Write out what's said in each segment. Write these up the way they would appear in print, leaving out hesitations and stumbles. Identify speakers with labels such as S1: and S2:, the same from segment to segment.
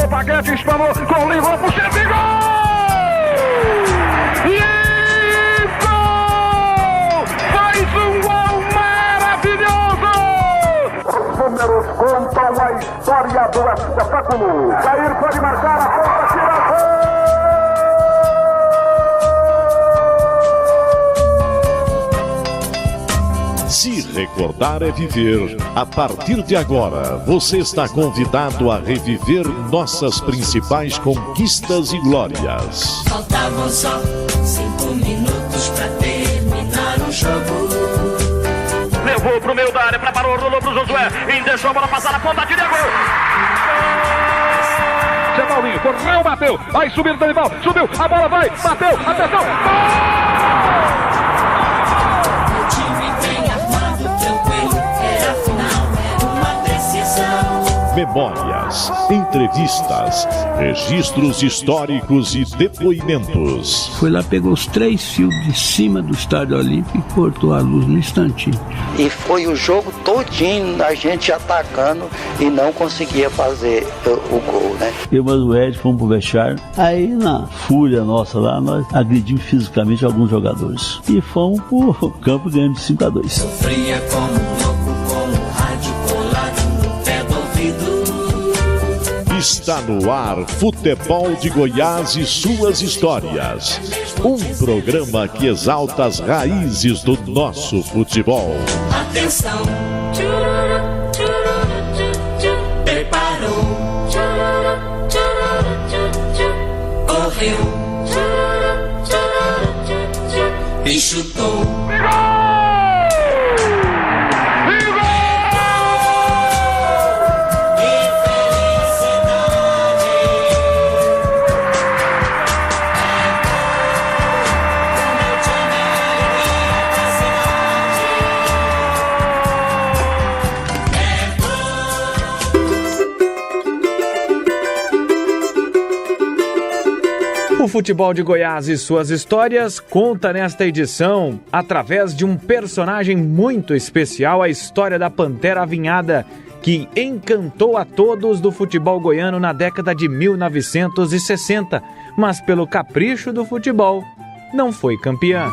S1: o Paquete, espanou, com o livro, puxa de gol! E gol! Faz um gol maravilhoso! Os números contam a história do espetáculo. Jair pode marcar a ponta, tira gol!
S2: Se recordar é viver. A partir de agora, você está convidado a reviver nossas principais conquistas e glórias.
S3: Faltavam só 5 minutos pra terminar o jogo.
S1: Levou pro meio da área, preparou, rolou pro Josué. E deixou a bola passar na ponta, tira gol! Zé Paulinho, correu, bateu. Vai subir, Danival, subiu, a bola vai, bateu, atenção, gol!
S2: Memórias, entrevistas, registros históricos e depoimentos.
S4: Foi lá, pegou os 3 fios de cima do Estádio Olímpico e cortou a luz no instantinho.
S5: E foi o jogo todinho a gente atacando e não conseguia fazer o gol, né?
S4: Eu e o Ed fomos pro vestiário. Aí, na fúria nossa lá, nós agredimos fisicamente alguns jogadores. E fomos pro campo ganhando de 5-2.
S3: Sofria como louco, com o rádio colado no pé do ouvido.
S2: Está no ar Futebol de Goiás e suas histórias. Um programa que exalta as raízes do nosso futebol.
S3: Atenção! Preparou! Correu! E chutou!
S6: O Futebol de Goiás e suas histórias conta nesta edição, através de um personagem muito especial, a história da Pantera Avinhada, que encantou a todos do futebol goiano na década de 1960, mas pelo capricho do futebol, não foi campeã.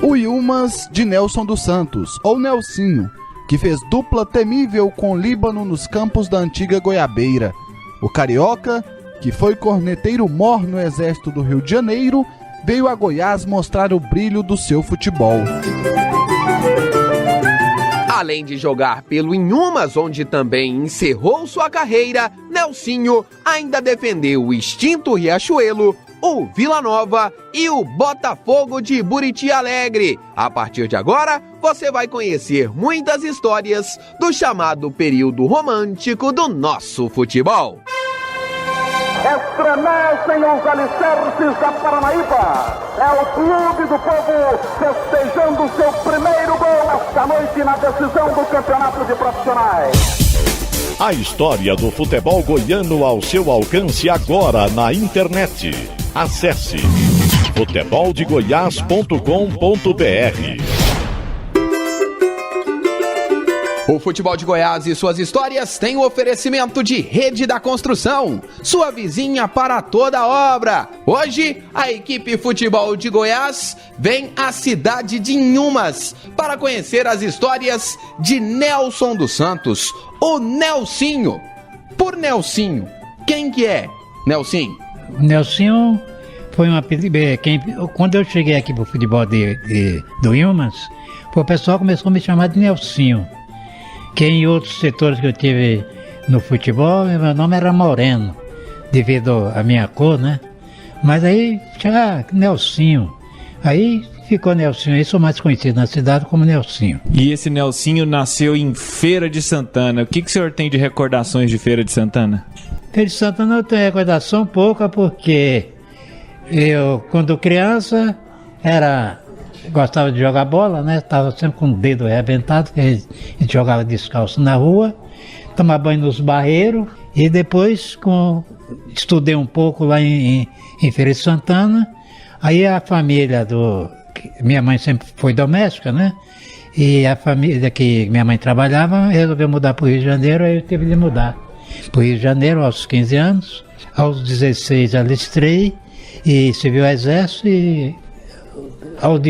S7: O Yumas de Nelson dos Santos, ou Nelsinho, que fez dupla temível com Líbano nos campos da antiga Goiabeira. O carioca, que foi corneteiro mor no Exército do Rio de Janeiro, veio a Goiás mostrar o brilho do seu futebol.
S8: Além de jogar pelo Inhumas, onde também encerrou sua carreira, Nelsinho ainda defendeu o extinto Riachuelo, o Vila Nova e o Botafogo de Buriti Alegre. A partir de agora, você vai conhecer muitas histórias do chamado período romântico do nosso futebol.
S1: Estremecem os alicerces da Paranaíba. É o clube do povo festejando seu primeiro gol esta noite na decisão do campeonato de profissionais.
S2: A história do futebol goiano ao seu alcance agora na internet. Acesse futeboldegoias.com.br.
S8: O Futebol de Goiás e suas histórias tem o oferecimento de Rede da Construção, sua vizinha para toda obra. Hoje, a equipe Futebol de Goiás vem à cidade de Inhumas para conhecer as histórias de Nelson dos Santos, o Nelsinho. Por Nelsinho, quem que é Nelsinho?
S9: O Nelsinho foi uma... Quando eu cheguei aqui pro futebol do Inhumas, o pessoal começou a me chamar de Nelsinho. Que em outros setores que eu tive no futebol, meu nome era Moreno, devido à minha cor, né? Mas aí, Nelsinho. Aí ficou Nelsinho, aí sou mais conhecido na cidade como Nelsinho.
S10: E esse Nelsinho nasceu em Feira de Santana. O que o senhor tem de recordações de Feira de Santana?
S9: Feira de Santana eu tenho recordação pouca, porque eu, quando criança, gostava de jogar bola, né? Estava sempre com o dedo arrebentado, que a gente jogava descalço na rua, tomava banho nos barreiros, e depois estudei um pouco lá em Feira de Santana. Aí a família minha mãe sempre foi doméstica, né? E a família que minha mãe trabalhava resolveu mudar para o Rio de Janeiro, aí eu tive de mudar. para o Rio de Janeiro aos 15 anos. Aos 16 alistei e servi o exército e aos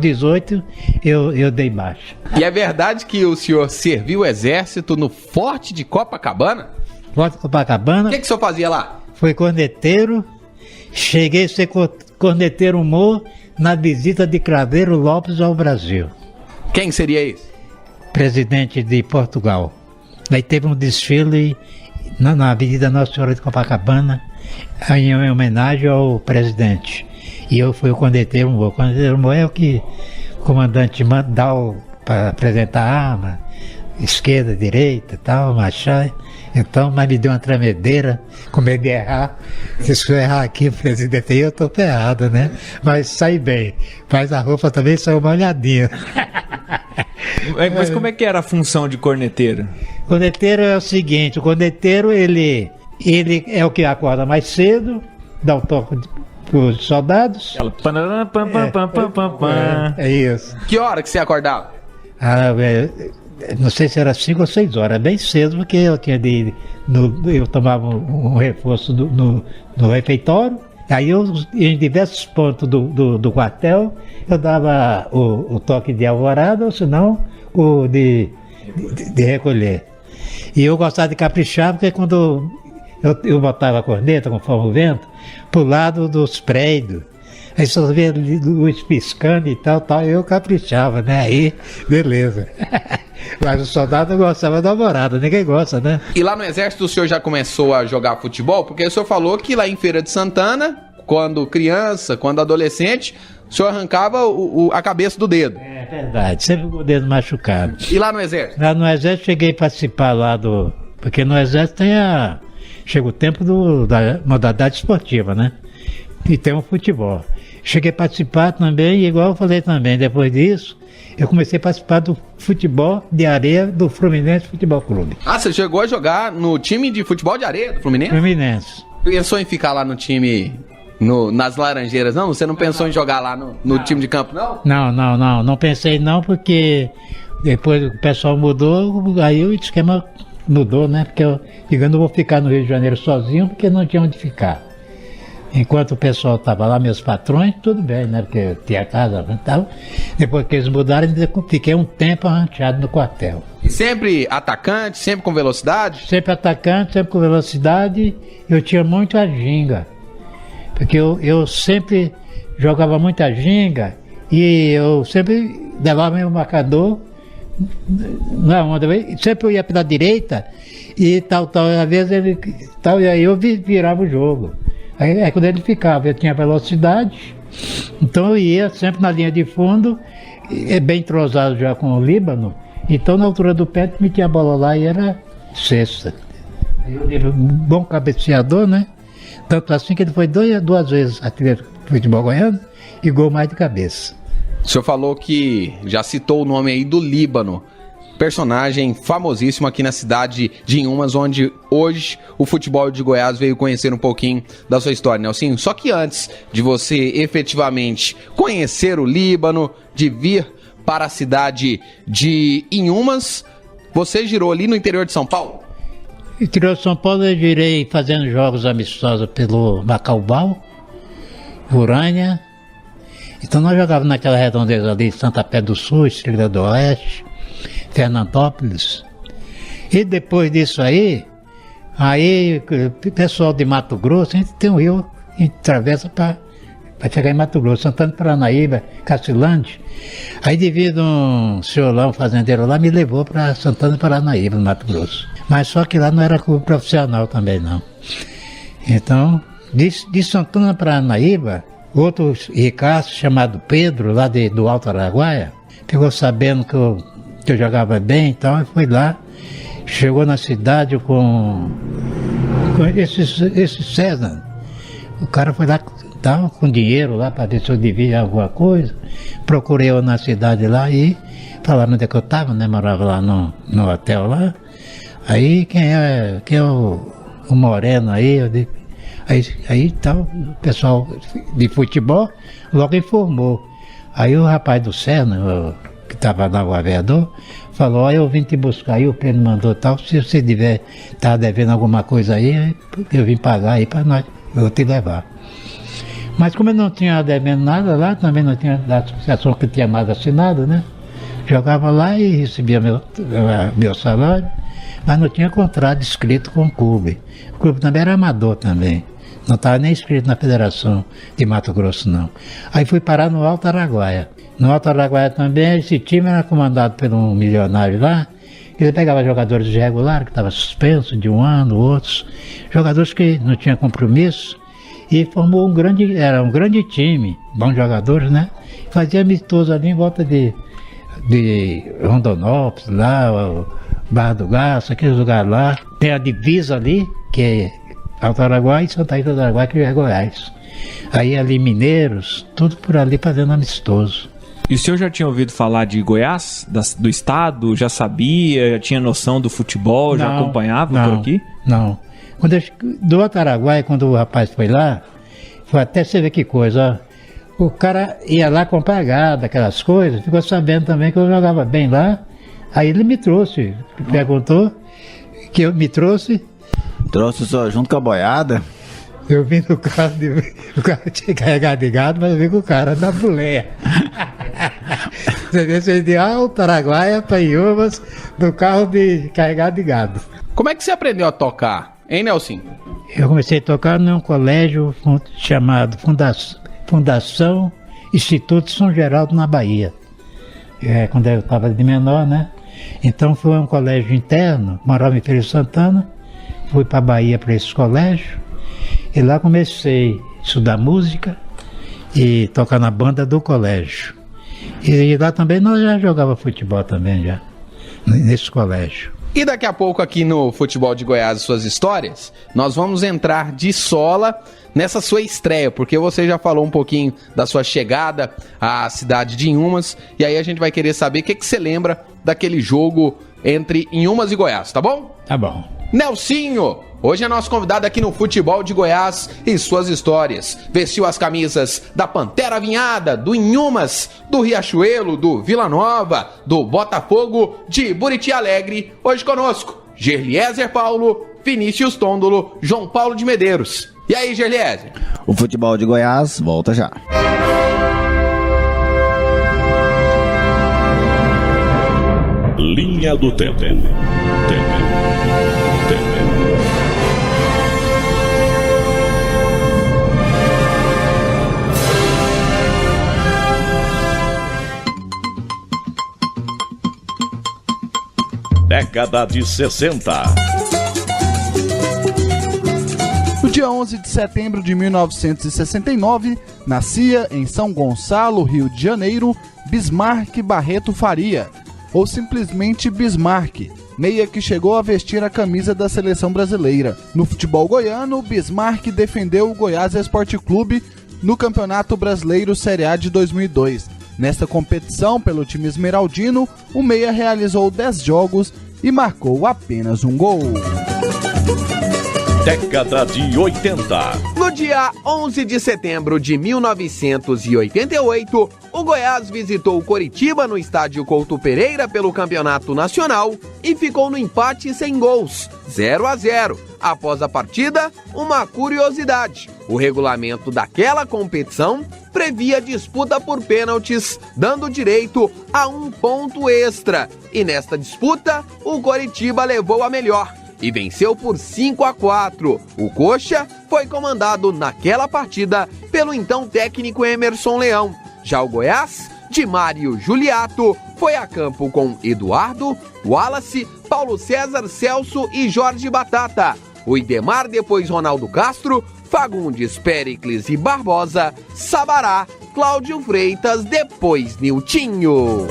S9: 18 eu dei baixa.
S8: E é verdade que o senhor serviu o exército no Forte de Copacabana?
S9: Forte de Copacabana.
S8: O que o senhor fazia lá?
S9: Fui corneteiro, cheguei a ser corneteiro humor na visita de Craveiro Lopes ao Brasil.
S8: Quem seria esse?
S9: Presidente de Portugal. Aí teve um desfile na Avenida Nossa Senhora de Copacabana, em homenagem ao presidente. E eu fui o corneteiro humor. O corneteiro humor é o que o comandante dá para apresentar a arma, esquerda, direita e tal, marchar. Então, mas me deu uma tremedeira, com medo de errar. Se eu errar aqui, presidente, eu tô ferrado, né? Mas saí bem. Mas a roupa também saiu molhadinha.
S10: Mas como é que era a função de corneteiro?
S9: Corneteiro é o seguinte, o corneteiro, ele é o que acorda mais cedo, dá o toque para os soldados. É isso.
S8: Que hora que você acordava?
S9: Não sei se era 5 ou 6 horas, bem cedo, porque eu tinha eu tomava um reforço no refeitório. Aí eu, em diversos pontos do quartel, eu dava o toque de alvorada, ou senão o de recolher. E eu gostava de caprichar, porque quando eu botava a corneta, conforme o vento, pro lado dos prédios, aí só via luz piscando e tal, eu caprichava, né? Aí, beleza. Mas o soldado gostava da alvorada, ninguém gosta, né?
S8: E lá no exército o senhor já começou a jogar futebol? Porque o senhor falou que lá em Feira de Santana, quando criança, quando adolescente, o senhor arrancava a cabeça do dedo.
S9: É verdade, sempre com o dedo machucado.
S8: E lá no exército?
S9: Lá no exército cheguei a participar lá porque no exército chega o tempo da modalidade esportiva, né? E tem o futebol. Cheguei a participar também, igual eu falei também, depois disso, eu comecei a participar do futebol de areia do Fluminense Futebol Clube.
S8: Ah, você chegou a jogar no time de futebol de areia do Fluminense?
S9: Fluminense.
S8: Pensou em ficar lá no time, nas Laranjeiras, não? Você não pensou em jogar lá no time de campo, não?
S9: Não pensei não, porque depois o pessoal mudou, aí o esquema mudou, né? Porque eu não vou ficar no Rio de Janeiro sozinho, porque não tinha onde ficar. Enquanto o pessoal estava lá, meus patrões, tudo bem, né? Porque eu tinha casa e tal. Depois que eles mudaram, fiquei um tempo arranchado no quartel.
S8: E sempre atacante, sempre com velocidade?
S9: Sempre atacante, sempre com velocidade. Eu tinha muita ginga. Porque eu sempre jogava muita ginga e eu sempre levava meu marcador na onda. Sempre eu ia pela direita e tal. Às vezes e aí eu virava o jogo. Aí quando ele ficava, eu tinha velocidade, então eu ia sempre na linha de fundo, bem entrosado já com o Líbano, então na altura do pé metia a bola lá e era cesta. Aí eu tive um bom cabeceador, né? Tanto assim que ele foi duas vezes artilheiro do futebol goiano e gol mais de cabeça.
S8: O senhor falou que já citou o nome aí do Líbano, personagem famosíssimo aqui na cidade de Inhumas, onde hoje o futebol de Goiás veio conhecer um pouquinho da sua história, Nelsinho. Só que antes de você efetivamente conhecer o Líbano, de vir para a cidade de Inhumas, você girou ali no interior de São Paulo?
S9: No interior de São Paulo eu girei fazendo jogos amistosos pelo Macaubal, Urânia. Então nós jogávamos naquela redondeza ali, Santa Fé do Sul, Estrela do Oeste, Fernandópolis. E depois disso aí o pessoal de Mato Grosso, a gente tem um rio, a gente atravessa para chegar em Mato Grosso, Santana, Paranaíba, Cacilândia. Aí devido um senhorão fazendeiro lá, me levou para Santana, Paranaíba, no Mato Grosso. Mas só que lá não era clube profissional também não. Então, de Santana, Paranaíba, outro ricaço chamado Pedro, lá do Alto Araguaia, ficou sabendo que eu jogava bem, então foi lá, chegou na cidade com esse César. O cara foi lá, estava com dinheiro lá para ver se eu devia alguma coisa. Procurei eu na cidade lá e falaram onde é que eu estava, né? Morava lá no hotel lá. Aí quem é o moreno aí? Eu digo, aí tal, o pessoal de futebol logo informou. Aí o rapaz do Serna, que estava lá, o aviador, falou, ó, eu vim te buscar aí, o Pedro mandou tal, se você tá devendo alguma coisa aí, eu vim pagar aí pra nós, eu vou te levar. Mas como eu não tinha devendo nada lá, também não tinha da associação que tinha mais assinado, né? Jogava lá e recebia meu salário, mas não tinha contrato escrito com o clube. O clube também era amador também. Não estava nem inscrito na Federação de Mato Grosso, não. Aí fui parar no Alto Araguaia. No Alto Araguaia também, esse time era comandado por um milionário lá. Ele pegava jogadores irregulares, que estavam suspensos de um ano, outros. Jogadores que não tinham compromisso. E formou um grande time, bons jogadores, né? Fazia amistoso ali em volta de Rondonópolis, lá, o Barra do Garço, aqueles lugares lá. Tem a divisa ali, que é Alto Araguaia, e Santa Rita do Araguaia, que é Goiás. Aí ali Mineiros, tudo por ali fazendo amistoso.
S10: E o senhor já tinha ouvido falar de Goiás, do estado? Já sabia, já tinha noção do futebol, já acompanhava por aqui?
S9: Não. Do Alto Araguaia, quando o rapaz foi lá, foi até você ver que coisa, ó. O cara ia lá comprar gado, aquelas coisas, ficou sabendo também que eu jogava bem lá. Aí ele me trouxe, perguntou que eu me trouxe.
S11: Trouxe só junto com a boiada.
S9: Eu vim no carro, o cara tinha carregado de gado, mas eu vim com o cara na boleia. Você vê, você de Alto Araguaia para Inhumas, no carro de carregado de gado.
S8: Como é que você aprendeu a tocar, hein, Nelson?
S9: Eu comecei a tocar num colégio chamado Fundação Instituto São Geraldo, na Bahia. Quando eu estava de menor, né? Então foi um colégio interno, morava em Feira de Santana, fui para a Bahia para esse colégio, e lá comecei a estudar música e tocar na banda do colégio. E lá também nós já jogava futebol também, já, nesse colégio.
S8: E daqui a pouco aqui no Futebol de Goiás e Suas Histórias, nós vamos entrar de sola nessa sua estreia, porque você já falou um pouquinho da sua chegada à cidade de Inhumas, e aí a gente vai querer saber o que você lembra daquele jogo entre Inhumas e Goiás, tá bom?
S9: Tá bom.
S8: Nelsinho, hoje é nosso convidado aqui no Futebol de Goiás e Suas Histórias. Vestiu as camisas da Pantera Avinhada, do Inhumas, do Riachuelo, do Vila Nova, do Botafogo, de Buriti Alegre. Hoje conosco, Gerliezer Paulo, Vinícius Tondolo, João Paulo de Medeiros. E aí, Gerliezer?
S11: O Futebol de Goiás volta já.
S2: Linha do Tempo. Década de 60.
S7: No dia 11 de setembro de 1969, nascia em São Gonçalo, Rio de Janeiro, Bismarck Barreto Faria, ou simplesmente Bismarck, meia que chegou a vestir a camisa da seleção brasileira. No futebol goiano, Bismarck defendeu o Goiás Esporte Clube no Campeonato Brasileiro Série A de 2002. Nesta competição, pelo time esmeraldino, o meia realizou 10 jogos e marcou apenas um gol.
S2: Década de 80.
S8: No dia 11 de setembro de 1988, o Goiás visitou o Coritiba no estádio Couto Pereira pelo Campeonato Nacional e ficou no empate sem gols, 0-0. Após a partida, uma curiosidade: o regulamento daquela competição previa disputa por pênaltis, dando direito a um ponto extra. E nesta disputa, o Coritiba levou a melhor e venceu por 5-4. O Coxa foi comandado naquela partida pelo então técnico Emerson Leão. Já o Goiás, de Mário Juliato, foi a campo com Eduardo, Wallace, Paulo César, Celso e Jorge Batata. O Idemar, depois Ronaldo Castro, Fagundes, Péricles e Barbosa, Sabará, Cláudio Freitas, depois Niltinho.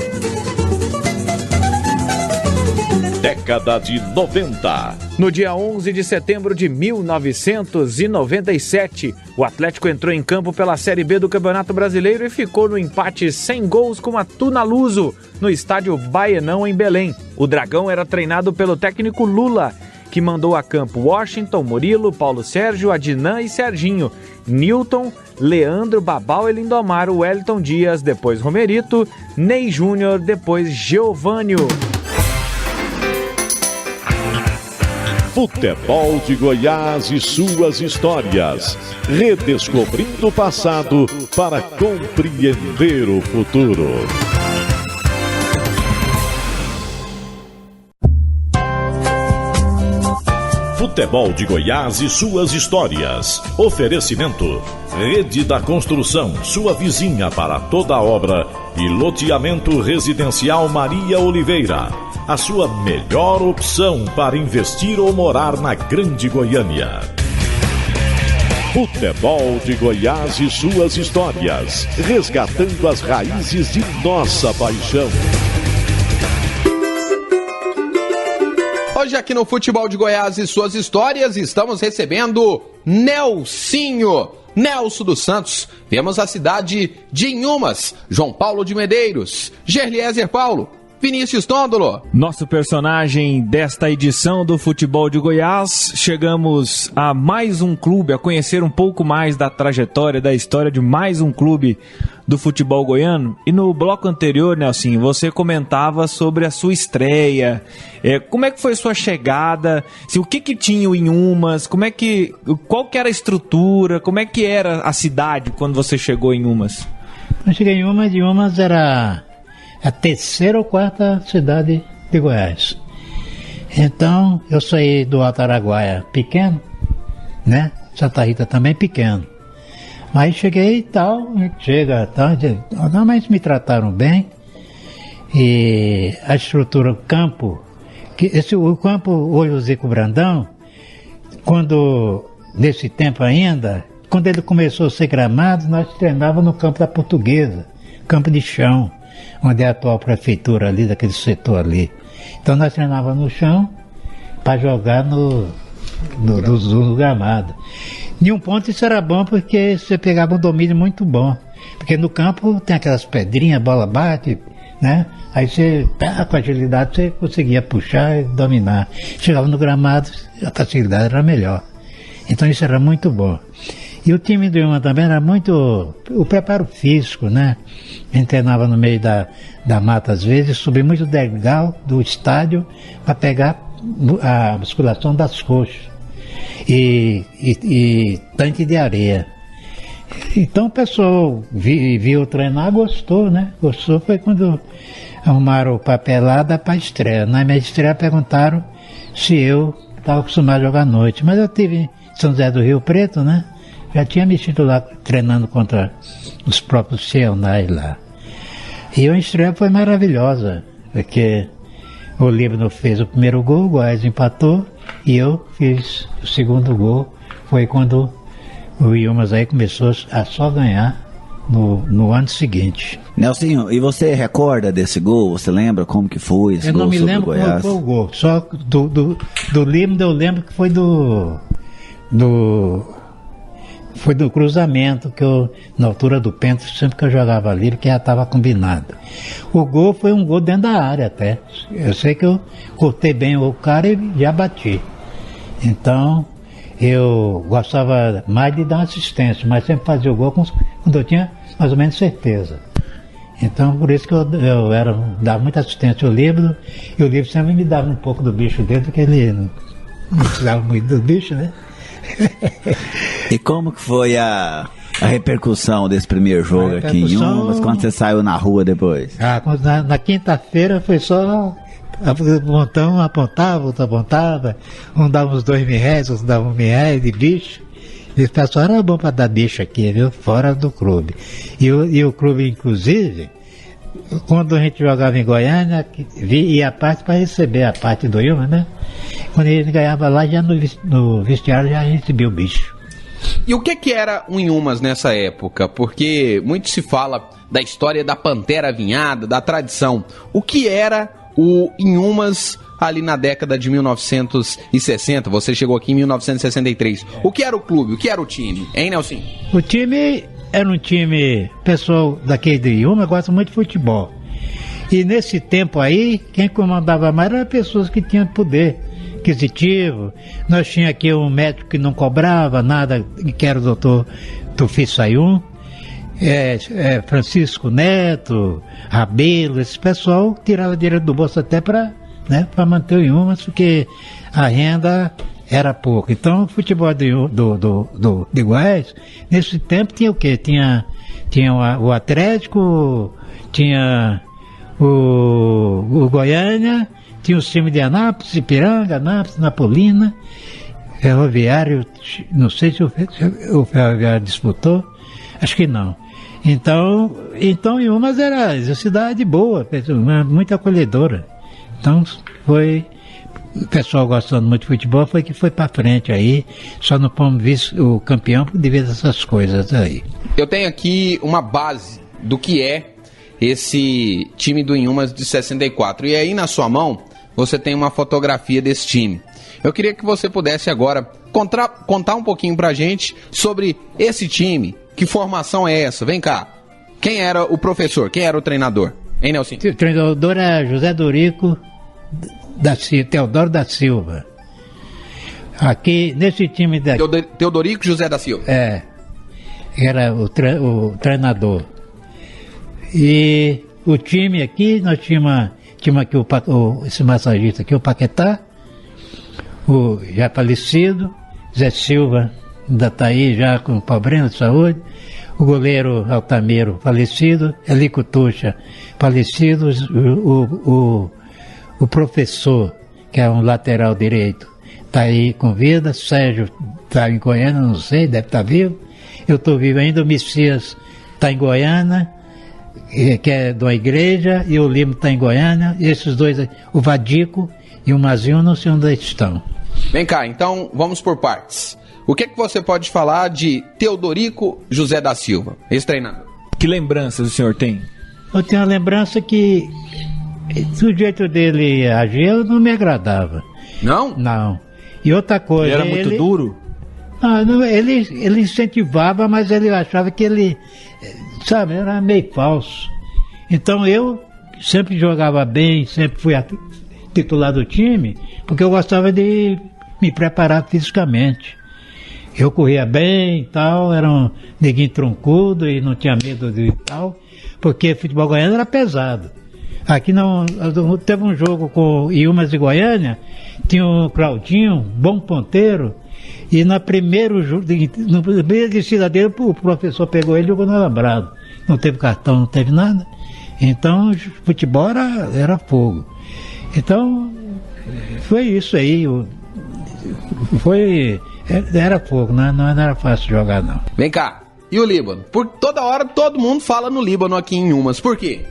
S2: Década de 90.
S6: No dia 11 de setembro de 1997, o Atlético entrou em campo pela Série B do Campeonato Brasileiro e ficou no empate sem gols com a Tunaluso, no estádio Baenão, em Belém. O Dragão era treinado pelo técnico Lula, que mandou a campo Washington, Murilo, Paulo Sérgio, Adnan e Serginho, Newton, Leandro, Babal e Lindomar, Wellington Dias, depois Romerito, Ney Júnior, depois Geovânio.
S2: Futebol de Goiás e suas histórias. Redescobrindo o passado para compreender o futuro. Futebol de Goiás e suas histórias. Oferecimento: Rede da Construção, sua vizinha para toda obra, e Loteamento Residencial Maria Oliveira, a sua melhor opção para investir ou morar na Grande Goiânia. Futebol de Goiás e suas histórias, resgatando as raízes de nossa paixão.
S8: Hoje aqui no Futebol de Goiás e suas histórias estamos recebendo Nelsinho dos Santos. Vemos a cidade de Inhumas, João Paulo de Medeiros, Gerliezer Paulo, Vinícius Tondolo.
S10: Nosso personagem desta edição do Futebol de Goiás. Chegamos a mais um clube, a conhecer um pouco mais da trajetória, da história de mais um clube do futebol goiano. E no bloco anterior, Nelsinho, você comentava sobre a sua estreia. Como é que foi a sua chegada? O que tinha o Inhumas? Qual que era a estrutura? Como é que era a cidade quando você chegou em Inhumas?
S9: Eu cheguei em Inhumas era a terceira ou quarta cidade de Goiás. Então, eu saí do Alto Araguaia pequeno, né? Santa Rita também pequeno. Mas cheguei e tal, mas me trataram bem. E a estrutura, o campo, o campo hoje o Zico Brandão, nesse tempo ainda, quando ele começou a ser gramado, nós treinávamos no campo da Portuguesa, campo de chão, onde é a atual prefeitura ali, daquele setor ali. Então nós treinávamos no chão para jogar no gramado. De um ponto isso era bom porque você pegava um domínio muito bom. Porque no campo tem aquelas pedrinhas, a bola bate, né? Aí você, com agilidade, você conseguia puxar e dominar. Chegava no gramado, a facilidade era melhor. Então isso era muito bom. E o time do Inhumas também era muito... O preparo físico, né? A gente treinava no meio da mata às vezes, subia muito degrau do estádio para pegar a musculação das coxas. E tanque de areia. Então o pessoal viu treinar, gostou, né? Gostou foi quando arrumaram papelada para a estreia. Na minha estreia perguntaram se eu estava acostumado a jogar à noite. Mas eu tive em São José do Rio Preto, né? Já tinha mexido lá treinando contra os próprios Ceonais lá. E a estreia foi maravilhosa, porque o Líbano fez o primeiro gol, o Goiás empatou e eu fiz o segundo gol. Foi quando o Inhumas aí começou a só ganhar no ano seguinte.
S11: Nelsinho, e você recorda desse gol? Você lembra como que foi esse gol sobre o Goiás? Eu não me lembro qual foi o gol,
S9: só do Líbano eu lembro que foi foi do cruzamento que eu, na altura do pênalti, sempre que eu jogava ali, porque já estava combinado. O gol foi um gol dentro da área até. Eu sei que eu cortei bem o cara e já bati. Então, eu gostava mais de dar uma assistência, mas sempre fazia o gol quando eu tinha mais ou menos certeza. Então, por isso que eu dava muita assistência ao Líbano, e o Líbano sempre me dava um pouco do bicho dele, porque ele não precisava muito do bicho, né?
S11: E como que foi a repercussão desse primeiro jogo aqui em Inhumas, quando você saiu na rua depois?
S9: Na quinta-feira foi só um apontava, outro apontava, um dava uns R$2.000, outro dava R$1.000 de bicho. E o pessoal era bom para dar bicho aqui, viu? Fora do clube. E o clube, inclusive, quando a gente jogava em Goiânia, ia a parte para receber a parte do Inhumas, né? Quando a gente ganhava lá, já no vestiário já recebia o bicho.
S8: E o que era o Inhumas nessa época? Porque muito se fala da história da Pantera Avinhada, da tradição. O que era o Inhumas ali na década de 1960? Você chegou aqui em 1963. O que era o clube? O que era o time? Hein, Nelson?
S9: O time era um time... O pessoal daqui de Inhumas gosta muito de futebol. E nesse tempo aí, quem comandava mais eram pessoas que tinham poder aquisitivo. Nós tínhamos aqui um médico que não cobrava nada, que era o doutor Tufi Sayum, Francisco Neto, Rabelo, esse pessoal tirava dinheiro do bolso até para né, para manter o Inhumas, porque a renda era pouco. Então o futebol de Goiás, nesse tempo tinha o quê? Tinha o Atlético, tinha o Goiânia, tinha os times de Anápolis, Ipiranga, Anápolis, Napolina, Ferroviário, não sei se o Ferroviário disputou, acho que não. Então Inhumas era uma cidade boa, muito acolhedora. Então foi, o pessoal gostando muito de futebol, foi que foi para frente aí, só não fomos visto o campeão devido a essas coisas aí.
S8: Eu tenho aqui uma base do que é esse time do Inhumas de 64, e aí na sua mão você tem uma fotografia desse time. Eu queria que você pudesse agora contar um pouquinho pra gente sobre esse time. Que formação é essa? Vem cá. Quem era o professor? Quem era o treinador? Hein, Nelson?
S9: O treinador era José Dorico Teodoro da Silva. Aqui, nesse time daqui...
S8: Teodorico José da Silva.
S9: Era o treinador. E o time aqui, nós tínhamos aqui esse massagista aqui, o Paquetá, o já falecido, Zé Silva, ainda está aí já com problema de saúde, o goleiro Altamiro, falecido, Elico Tuxa, falecido, o professor, que é um lateral direito, está aí com vida, Sérgio está em Goiânia, não sei, deve estar vivo, eu estou vivo ainda, o Messias está em Goiânia, que é de uma igreja, e o Limo está em Goiânia, e esses dois, o Vadico e o Mazinho, não sei onde estão.
S8: Vem cá, então vamos por partes. O que você pode falar de Teodorico José da Silva, esse treinador?
S10: Que lembranças o senhor tem?
S9: Eu tenho uma lembrança que o jeito dele agir não me agradava.
S8: Não?
S9: Não. E outra coisa...
S10: Ele era muito duro?
S9: Não, ele incentivava, mas ele achava que ele, sabe, era meio falso. Então eu sempre jogava bem, sempre fui titular do time, porque eu gostava de me preparar fisicamente. Eu corria bem e tal, era um neguinho troncudo e não tinha medo de tal, porque futebol goiano era pesado. Aqui não, teve um jogo com Inhumas e Goiânia, tinha o Claudinho, bom ponteiro, e na primeira descida dele, o professor pegou ele e jogou no alambrado. Não teve cartão, não teve nada. Então, futebol era fogo. Então, foi isso aí. Era fogo, não era fácil jogar, não.
S8: Vem cá, e o Líbano? Por toda hora todo mundo fala no Líbano aqui em Inhumas, por quê?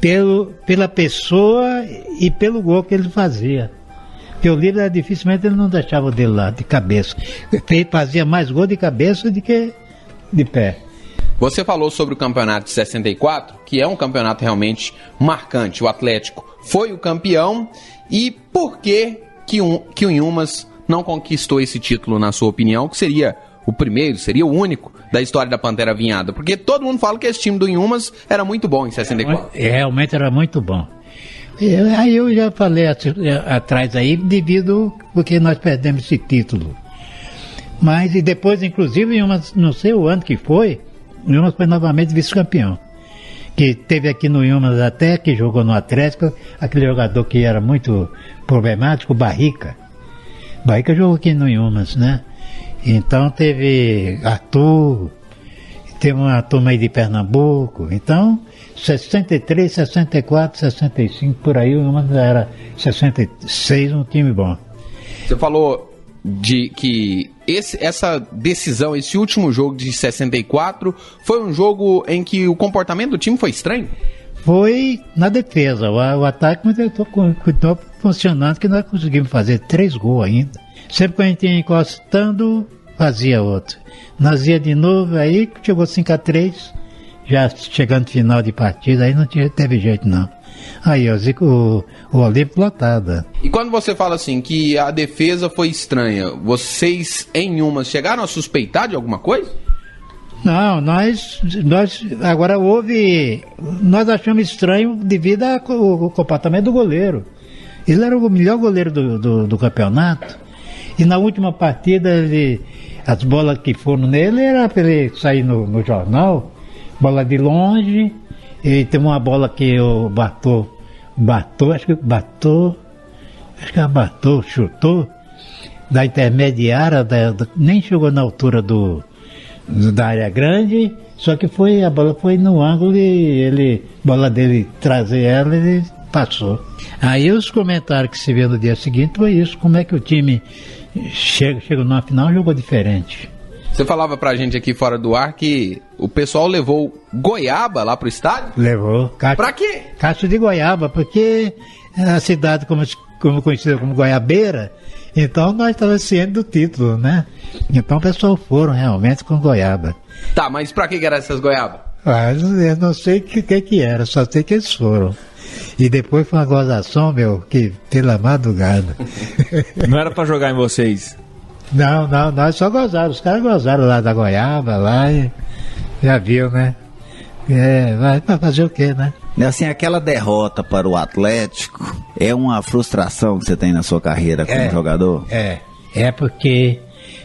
S9: Pela pessoa e pelo gol que ele fazia. Porque o Líbano, dificilmente ele não deixava o dele lá, de cabeça. Ele fazia mais gol de cabeça do que de pé.
S8: Você falou sobre o campeonato de 64, que é um campeonato realmente marcante. O Atlético foi o campeão. E por que o Inhumas não conquistou esse título, na sua opinião, que seria o primeiro, seria o único da história da Pantera Avinhada? Porque todo mundo fala que esse time do Inhumas era muito bom em 64.
S9: Realmente era muito bom. Aí eu já falei atrás aí, porque nós perdemos esse título. Mas e depois, inclusive, não sei o ano que foi, o Inhumas foi novamente vice-campeão. Que teve aqui no Inhumas até, que jogou no Atlético, aquele jogador que era muito problemático, Barrica. Barrica jogou aqui no Inhumas, né? Então teve Arthur, teve uma turma aí de Pernambuco. Então, 63, 64, 65, por aí, o Inhumas era 66, um time bom.
S8: Você falou de que essa decisão, esse último jogo de 64, foi um jogo em que o comportamento do time foi estranho?
S9: Foi na defesa, o ataque continuou funcionando, que nós conseguimos fazer 3 gols ainda. Sempre que a gente ia encostando, fazia outro. Nós ia de novo, aí chegou 5-3, já chegando no final de partida, aí não teve jeito não. Aí o Olímpio lotada.
S8: E quando você fala assim que a defesa foi estranha, vocês em Inhumas chegaram a suspeitar de alguma coisa?
S9: Não, nós agora nós achamos estranho devido ao comportamento do goleiro. Ele era o melhor goleiro do campeonato, e na última partida as bolas que foram nele era para ele sair no jornal, bola de longe. E teve uma bola que o Bartô, acho que Bartô, acho que abatou, chutou, da intermediária, nem chegou na altura da área grande, só que a bola foi no ângulo e a bola dele trazer ela, ele passou. Aí os comentários que se viu no dia seguinte foi isso, como é que o time chega numa final e jogou diferente.
S8: Você falava pra gente aqui fora do ar que o pessoal levou goiaba lá pro estádio?
S9: Levou.
S8: Pra quê?
S9: Cacho de goiaba, porque a cidade como conhecida como Goiabeira, então nós estávamos cientes do título, né? Então o pessoal foram realmente com goiaba.
S8: Tá, mas pra que eram essas goiabas?
S9: Eu não sei o que era, só sei que eles foram. E depois foi uma gozação, que pela madrugada.
S10: Não era pra jogar em vocês?
S9: Não, nós só gozaram. Os caras gozaram lá da goiaba, lá e já viu, né? Vai pra fazer o quê, né?
S11: Assim, aquela derrota para o Atlético é uma frustração que você tem na sua carreira como jogador?
S9: É porque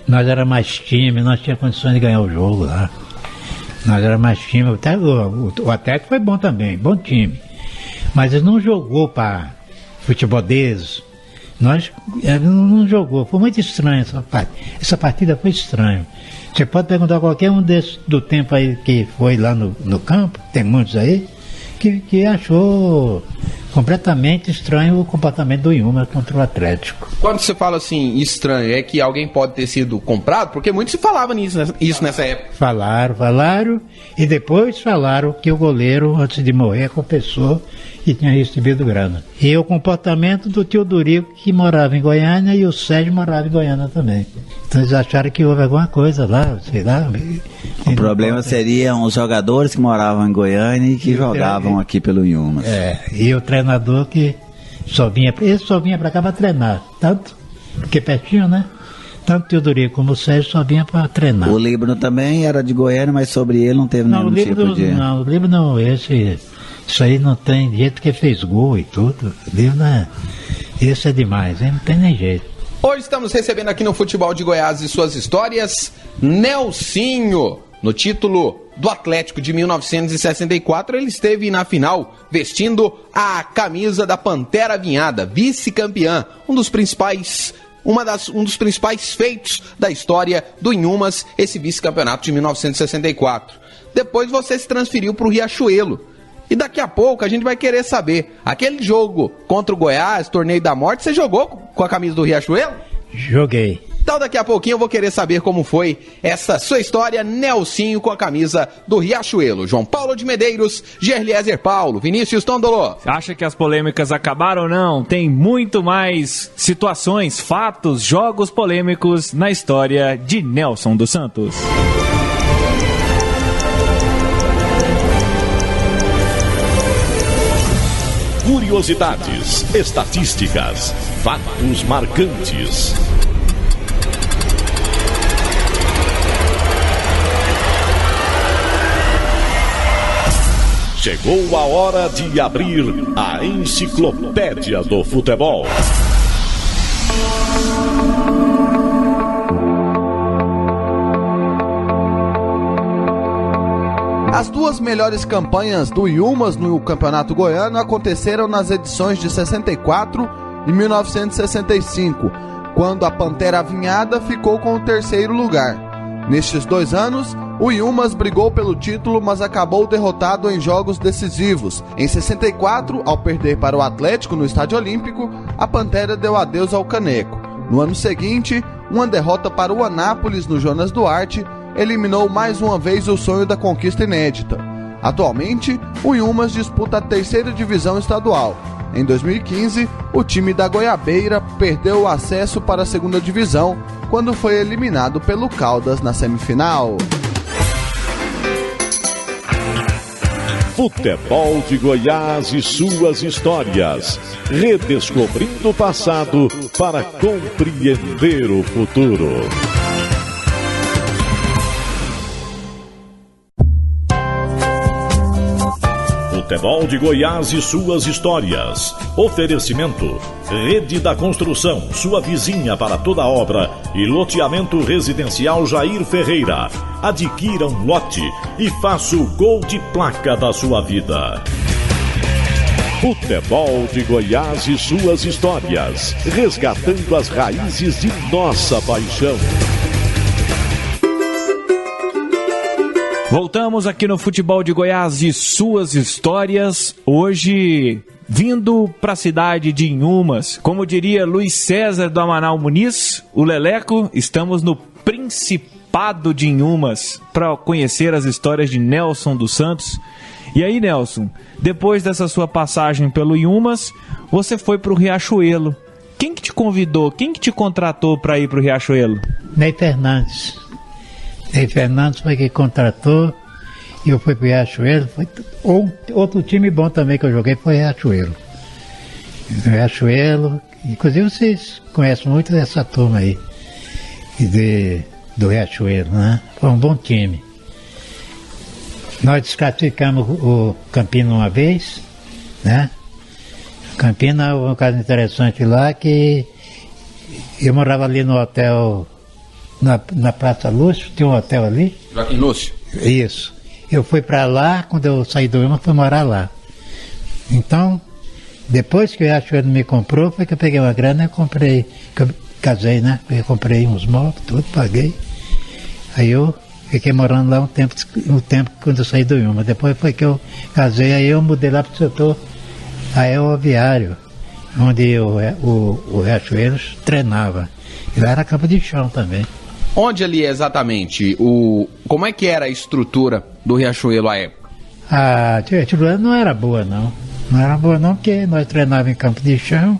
S9: nós era mais time, nós tínhamos condições de ganhar o jogo lá. Nós era mais time, até o Atlético foi bom também, bom time. Mas ele não jogou para futebolês. Nós não jogou, foi muito estranho essa partida. Essa partida foi estranha. Você pode perguntar a qualquer um do tempo aí que foi lá no campo, tem muitos aí, que achou completamente estranho o comportamento do Yuma contra o Atlético.
S8: Quando você fala assim, estranho, é que alguém pode ter sido comprado? Porque muito se falava isso nessa época.
S9: Falaram, e depois falaram que o goleiro, antes de morrer, confessou que tinha recebido grana. E o comportamento do tio Dorico, que morava em Goiânia, e o Sérgio morava em Goiânia também. Então eles acharam que houve alguma coisa lá, sei lá.
S11: O problema seriam os jogadores que moravam em Goiânia e que jogavam aqui pelo Yumas.
S9: E o treinador que só vinha para cá para treinar, tanto, porque pertinho, né? Tanto o Teodorico como o Sérgio só vinha para treinar.
S11: O Líbano também era de Goiânia, mas sobre ele não teve nenhum tipo de...
S9: Não, o Líbano não, isso aí não tem jeito, que fez gol e tudo. O Líbano esse é demais, hein? Não tem nem jeito.
S8: Hoje estamos recebendo aqui no Futebol de Goiás e suas histórias, Nelsinho. No título do Atlético de 1964, ele esteve na final vestindo a camisa da Pantera Avinhada, vice-campeã, um dos principais feitos da história do Inhumas, esse vice-campeonato de 1964. Depois você se transferiu para o Riachuelo. E daqui a pouco a gente vai querer saber, aquele jogo contra o Goiás, Torneio da Morte, você jogou com a camisa do Riachuelo?
S9: Joguei.
S8: Então daqui a pouquinho eu vou querer saber como foi essa sua história, Nelsinho com a camisa do Riachuelo. João Paulo de Medeiros, Gerliezer Paulo, Vinícius Tondolo.
S10: Você acha que as polêmicas acabaram ou não? Tem muito mais situações, fatos, jogos polêmicos na história de Nelson dos Santos.
S2: Curiosidades, estatísticas, fatos marcantes. Chegou a hora de abrir a Enciclopédia do Futebol.
S7: As duas melhores campanhas do Yumas no Campeonato Goiano aconteceram nas edições de 64 e 1965, quando a Pantera Avinhada ficou com o terceiro lugar. Nestes 2 anos, o Yumas brigou pelo título, mas acabou derrotado em jogos decisivos. Em 64, ao perder para o Atlético no Estádio Olímpico, a Pantera deu adeus ao Caneco. No ano seguinte, uma derrota para o Anápolis no Jonas Duarte eliminou mais uma vez o sonho da conquista inédita. Atualmente, o Yumas disputa a 3ª divisão estadual. Em 2015, o time da Goiabeira perdeu o acesso para a 2ª divisão, quando foi eliminado pelo Caldas na semifinal.
S2: Futebol de Goiás e suas histórias. Redescobrindo o passado para compreender o futuro. Futebol de Goiás e suas histórias. Oferecimento: Rede da Construção, sua vizinha para toda obra, e loteamento residencial Jair Ferreira. Adquira um lote e faça o gol de placa da sua vida. Futebol de Goiás e suas histórias, resgatando as raízes de nossa paixão.
S10: Voltamos aqui no Futebol de Goiás e suas histórias, hoje vindo para a cidade de Inhumas. Como diria Luiz César do Amanal Muniz, o Leleco, estamos no Principado de Inhumas para conhecer as histórias de Nelson dos Santos. E aí, Nelson, depois dessa sua passagem pelo Inhumas, você foi para o Riachuelo. Quem que te convidou, quem que te contratou para ir para o Riachuelo?
S9: Ney Fernandes. Ney Fernandes foi quem contratou e eu fui para o Riachuelo. Outro time bom também que eu joguei foi o Riachuelo. Riachuelo, inclusive vocês conhecem muito dessa turma aí, do Riachuelo, né? Foi um bom time. Nós desclassificamos o Campina uma vez, né? Campina, um caso interessante lá, que eu morava ali no hotel, na Praça Lúcio, tinha um hotel ali.
S8: Joaquim Lúcio?
S9: Isso. Eu fui para lá, quando eu saí do Inhumas, fui morar lá. Então, depois que o Riachuelo me comprou, foi que eu peguei uma grana e comprei, que eu casei, né? Eu comprei uns móveis, tudo, paguei. Aí eu fiquei morando lá um tempo quando eu saí do Inhumas. Depois foi que eu casei, aí eu mudei lá para o setor aeroviário, onde o Riachuelo treinava. E lá era campo de chão também.
S8: Onde ali exatamente? Como é que era a estrutura do Riachuelo à época?
S9: A estrutura não era boa não. Não era boa não, porque nós treinávamos em campo de chão,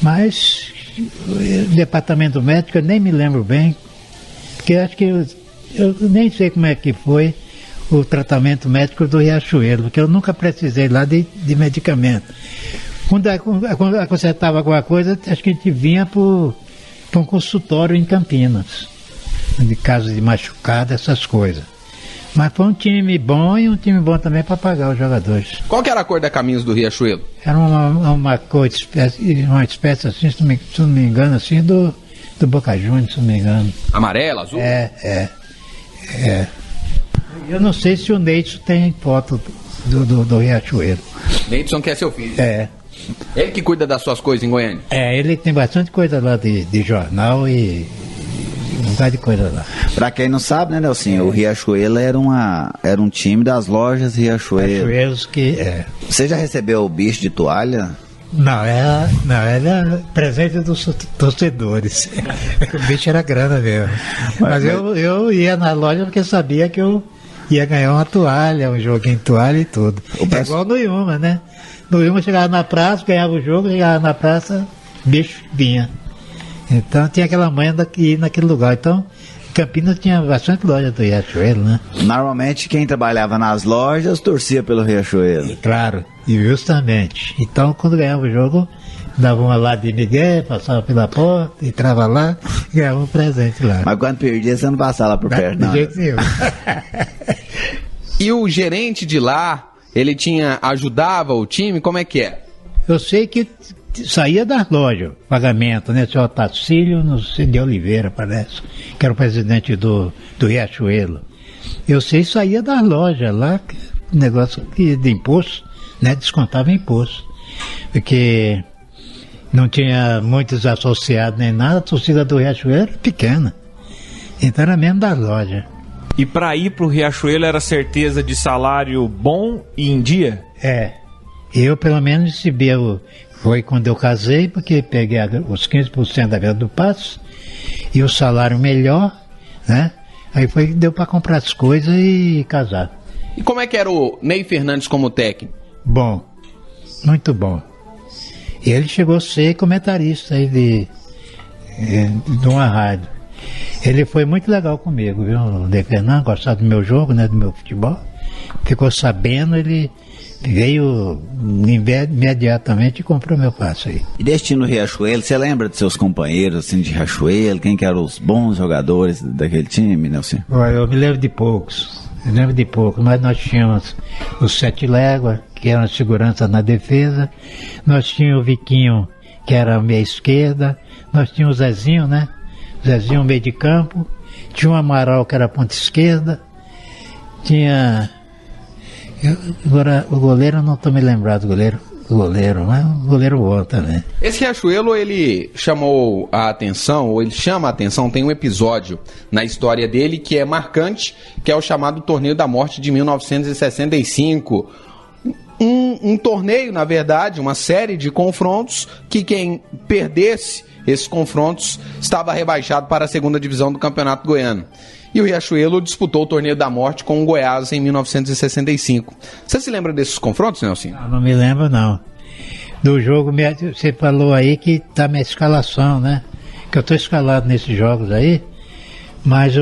S9: mas o departamento médico eu nem me lembro bem, porque acho que eu nem sei como é que foi o tratamento médico do Riachuelo, porque eu nunca precisei lá de medicamento. Quando consertava alguma coisa, acho que a gente vinha para um consultório em Campinas, de casos de machucado, essas coisas. Mas foi um time bom e um time bom também para pagar os jogadores.
S8: Qual que era a cor da camisa do Riachuelo?
S9: Era uma cor, uma espécie assim, se não me engano, assim, do Boca Juniors, se não me engano.
S8: Amarela, azul?
S9: É. Eu não sei se o Neidson tem foto do Riachuelo.
S8: Neidson que é seu filho?
S9: É.
S8: Ele que cuida das suas coisas em Goiânia?
S9: É, ele tem bastante coisa lá de jornal e um bocado de coisa lá.
S11: Pra quem não sabe, né, Nelson, o Riachuelo era um time das lojas Riachuelo.
S9: Riachuelos que
S11: Você já recebeu o bicho de toalha?
S9: Não, era presente dos torcedores. O bicho era grana mesmo. Mas eu ia na loja porque sabia que eu ia ganhar uma toalha, um joguinho de toalha e tudo. É igual no Inhumas, né? No Inhumas chegava na praça, ganhava o jogo, chegava na praça, bicho vinha. Então tinha aquela manha de ir naquele lugar. Então, Campinas tinha bastante loja do Riachuelo, né?
S11: Normalmente quem trabalhava nas lojas torcia pelo Riachuelo.
S9: Claro, e justamente. Então, quando ganhava o jogo, dava uma lá de Miguel, passava pela porta, entrava lá e ganhava um presente lá.
S11: Mas quando perdia, você não passava lá por perto, não?
S9: De jeito nenhum.
S8: E o gerente de lá, ele ajudava o time? Como é que é?
S9: Eu sei que saía das lojas, pagamento, né? O senhor Tacílio de Oliveira, parece, que era o presidente do Riachuelo. Eu sei que saía das lojas lá, negócio de imposto, né? Descontava imposto. Porque não tinha muitos associados nem nada, a torcida do Riachuelo era pequena. Então era mesmo das lojas.
S10: E para ir pro Riachuelo era certeza de salário bom e em dia?
S9: É. Eu pelo menos recebia foi quando eu casei, porque peguei os 15% da venda do passe e o salário melhor, né? Aí deu para comprar as coisas e casar.
S8: E como é que era o Ney Fernandes como técnico?
S9: Bom, muito bom. Ele chegou a ser comentarista aí de uma rádio. Ele foi muito legal comigo, viu? O Ney Fernandes gostava do meu jogo, né? Do meu futebol. Ficou sabendo, ele veio imediatamente e comprou meu passe aí.
S11: E desse time no Riachuelo, você lembra de seus companheiros assim, de Riachuelo? Quem que eram os bons jogadores daquele time, Nelson?
S9: Olha, eu me lembro de poucos. Mas nós tínhamos os 7 Léguas, que eram segurança na defesa. Nós tínhamos o Viquinho, que era meia esquerda. Nós tínhamos o Zezinho, né? Zezinho meio de campo. Tinha o Amaral, que era ponta esquerda. Tinha... Agora, o goleiro, eu não estou me lembrado do goleiro. goleiro, mas um goleiro bom também.
S8: Esse Riachuelo, ele chamou a atenção, ou ele chama a atenção, tem um episódio na história dele que é marcante, que é o chamado Torneio da Morte de 1965. Um torneio, na verdade, uma série de confrontos que quem perdesse esses confrontos estava rebaixado para a segunda divisão do Campeonato Goiano. E o Riachuelo disputou o Torneio da Morte com o Goiás em 1965. Você se lembra desses confrontos, Nelson?
S9: Não me lembro, não. Do jogo, você falou aí que tá minha escalação, né? Que eu tô escalado nesses jogos aí, mas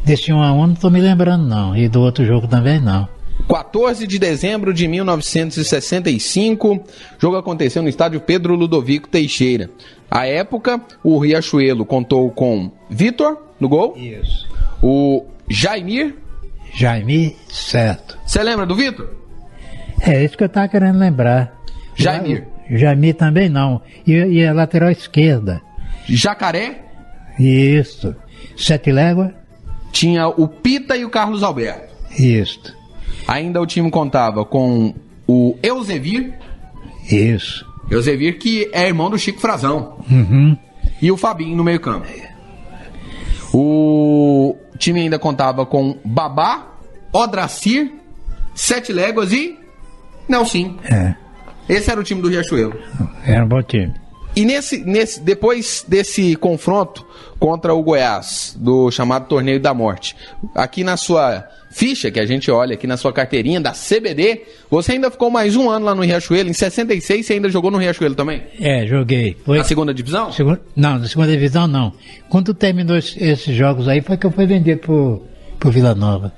S9: desse 1-1 não tô me lembrando, não. E do outro jogo também não.
S8: 14 de dezembro de 1965, o jogo aconteceu no estádio Pedro Ludovico Teixeira. À época, o Riachuelo contou com Vitor no gol.
S9: Isso.
S8: O Jaimir,
S9: certo.
S8: Você lembra do Vitor?
S9: É isso que eu tava querendo lembrar.
S8: Jaimir.
S9: Jaimir também não. E a lateral esquerda?
S8: Jacaré.
S9: Isso. 7 Léguas?
S8: Tinha o Pita e o Carlos Alberto.
S9: Isso.
S8: Ainda o time contava com o Eusevir.
S9: Isso.
S8: Eusevir, que é irmão do Chico Frazão.
S9: Uhum.
S8: E o Fabinho no meio campo. O time ainda contava com Babá, Odracir, 7 Léguas e Nelson. Esse era o time do Riachuelo.
S9: Era um bom time.
S8: E depois desse confronto contra o Goiás, do chamado Torneio da Morte, aqui na sua ficha, que a gente olha aqui na sua carteirinha da CBD, você ainda ficou mais um ano lá no Riachuelo. Em 66 você ainda jogou no Riachuelo também?
S9: Joguei. Foi...
S8: Na segunda divisão?
S9: Não, na segunda divisão não. Quando terminou esses jogos aí, foi que eu fui vendido pro Vila Nova.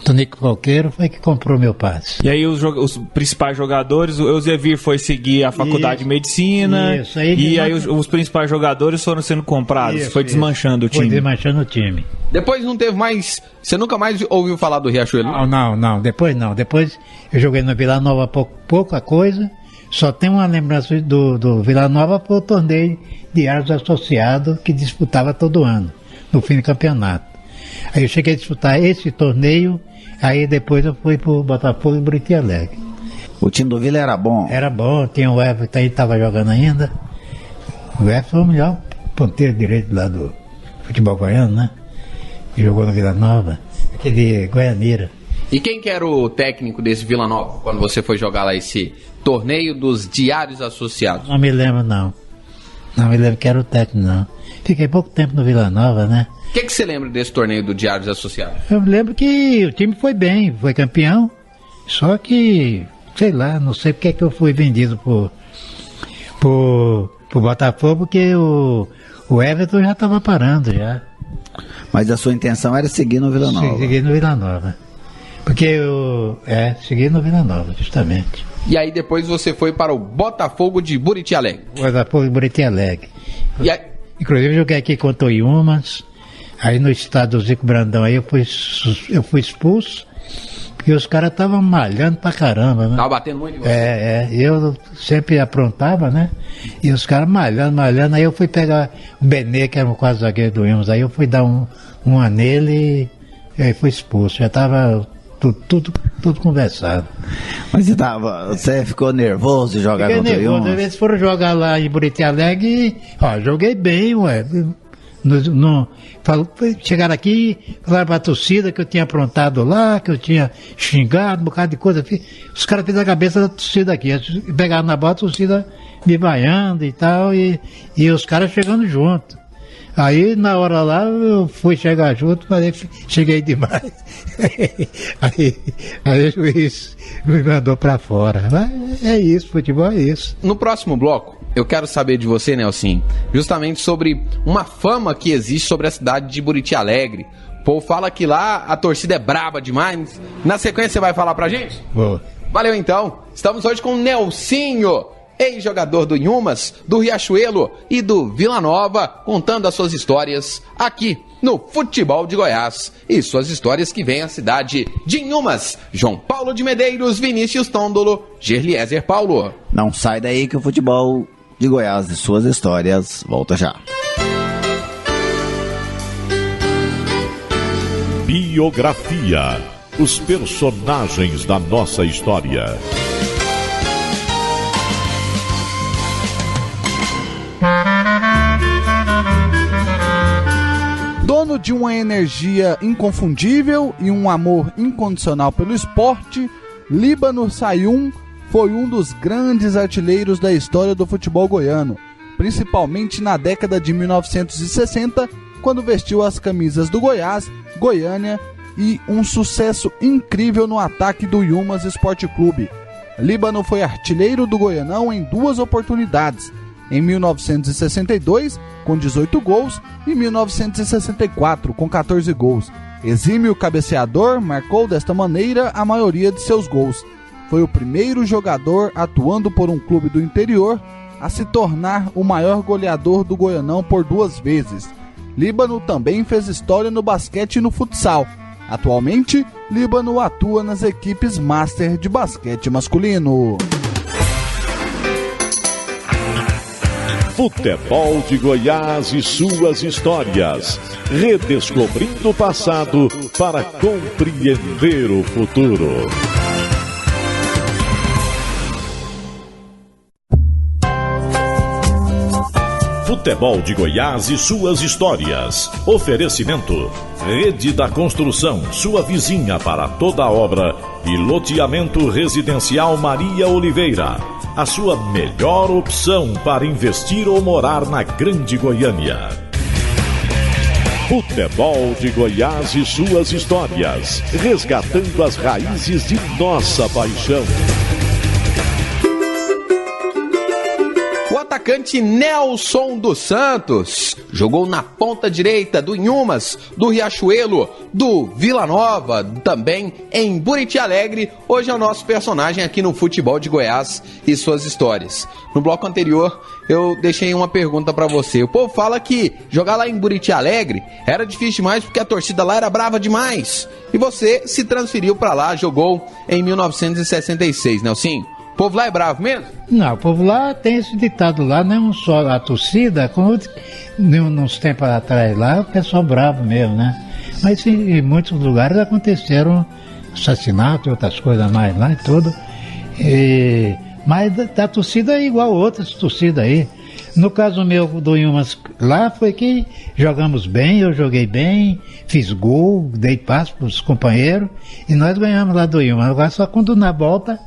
S9: Tonico Coqueiro foi que comprou meu passe.
S10: E aí os principais jogadores, o Eusevir foi seguir a faculdade de medicina. Isso, aí os principais jogadores foram sendo comprados. Foi desmanchando o time.
S9: Foi desmanchando o time.
S8: Depois não teve mais. Você nunca mais ouviu falar do Riachuelo?
S9: Não. Depois não. Depois eu joguei no Vila Nova pouca coisa. Só tem uma lembrança do Vila Nova por torneio de árbitros associados que disputava todo ano, no fim do campeonato. Aí eu cheguei a disputar esse torneio. Aí depois eu fui pro Botafogo e Buriti Alegre.
S11: O time do Vila era bom?
S9: Era bom, tinha o Everton aí, tava jogando ainda. O Everton foi o melhor ponteiro direito lá do futebol goiano, né? Que jogou no Vila Nova, aquele Goianira.
S8: E quem que era o técnico desse Vila Nova, quando você foi jogar lá esse torneio dos diários associados?
S9: Não me lembro, não. Não me lembro que era o técnico, não. Fiquei pouco tempo no Vila Nova, né?
S8: O que você lembra desse torneio do Diários Associados?
S9: Eu me lembro que o time foi bem, foi campeão, só que, sei lá, não sei porque é que eu fui vendido pro Botafogo, porque o Everton já estava parando já.
S11: Mas a sua intenção era seguir no Vila Nova?
S9: Seguir no Vila Nova. Porque seguir no Vila Nova, justamente.
S8: E aí depois você foi para o Botafogo de Buriti Alegre?
S9: Botafogo de Buriti Alegre. Inclusive eu joguei aqui contra o Iumas. Aí no estado do Zico Brandão aí eu fui expulso, porque os caras estavam malhando pra caramba, né?
S8: Tava batendo muito em você.
S9: Eu sempre aprontava, né? E os caras malhando, aí eu fui pegar o Benê, que era um quase zagueiro do Iumas, aí eu fui dar uma nele e aí fui expulso, já tava tudo conversado.
S11: Mas você ficou nervoso de jogar contra o Iumas?
S9: Eles foram jogar lá em Buriti Alegre, joguei bem, ué. Chegaram aqui, falaram pra torcida que eu tinha aprontado lá, que eu tinha xingado, um bocado de coisa. Os caras fizeram a cabeça da torcida aqui. Pegaram na bola, a torcida me vaiando e tal, e os caras chegando junto. Aí, na hora lá, eu fui chegar junto, mas cheguei demais. Aí o juiz me mandou pra fora. Mas é isso, futebol é isso.
S8: No próximo bloco, eu quero saber de você, Nelson, justamente sobre uma fama que existe sobre a cidade de Buriti Alegre. O povo fala que lá a torcida é braba demais. Na sequência, você vai falar pra gente?
S9: Vou.
S8: Valeu, então. Estamos hoje com o Nelsinho, ex-jogador do Inhumas, do Riachuelo e do Vila Nova, contando as suas histórias aqui no Futebol de Goiás. E suas histórias que vêm à cidade de Inhumas. João Paulo de Medeiros, Vinícius Tondolo, Gerliezer Paulo.
S11: Não sai daí que o Futebol de Goiás e suas histórias volta já.
S2: Biografia. os personagens da nossa história.
S7: Dono de uma energia inconfundível e um amor incondicional pelo esporte, Líbano Sayum foi um dos grandes artilheiros da história do futebol goiano, principalmente na década de 1960, quando vestiu as camisas do Goiás, Goiânia e um sucesso incrível no ataque do Yumas Esporte Clube. Líbano foi artilheiro do Goianão em 2 oportunidades, em 1962, com 18 gols, e 1964, com 14 gols. Exímio cabeceador, marcou desta maneira a maioria de seus gols. Foi o primeiro jogador atuando por um clube do interior a se tornar o maior goleador do Goianão por 2 vezes. Líbano também fez história no basquete e no futsal. Atualmente, Líbano atua nas equipes Master de basquete masculino.
S2: Futebol de Goiás e suas histórias. Redescobrindo o passado para compreender o futuro. Futebol de Goiás e suas histórias. Oferecimento: Rede da Construção, sua vizinha para toda obra, e loteamento residencial Maria Oliveira. A sua melhor opção para investir ou morar na Grande Goiânia. Futebol de Goiás e suas histórias. Resgatando as raízes de nossa paixão.
S8: O atacante Nelson dos Santos jogou na ponta direita do Inhumas, do Riachuelo, do Vila Nova, também em Buriti Alegre. Hoje é o nosso personagem aqui no Futebol de Goiás e suas histórias. No bloco anterior eu deixei uma pergunta pra você. O povo fala que jogar lá em Buriti Alegre era difícil demais porque a torcida lá era brava demais. E você se transferiu pra lá, jogou em 1966, Nelsinho. O povo lá é bravo mesmo?
S9: Não, o povo lá tem esse ditado lá, não só a torcida, como uns tempos atrás lá, o pessoal bravo mesmo, né? Mas em muitos lugares aconteceram assassinatos e outras coisas mais lá e tudo. Mas da torcida é igual outras torcidas aí. No caso meu do Inhumas lá foi que jogamos bem, eu joguei bem, fiz gol, dei passe para os companheiros e nós ganhamos lá do Inhumas. Agora só quando na volta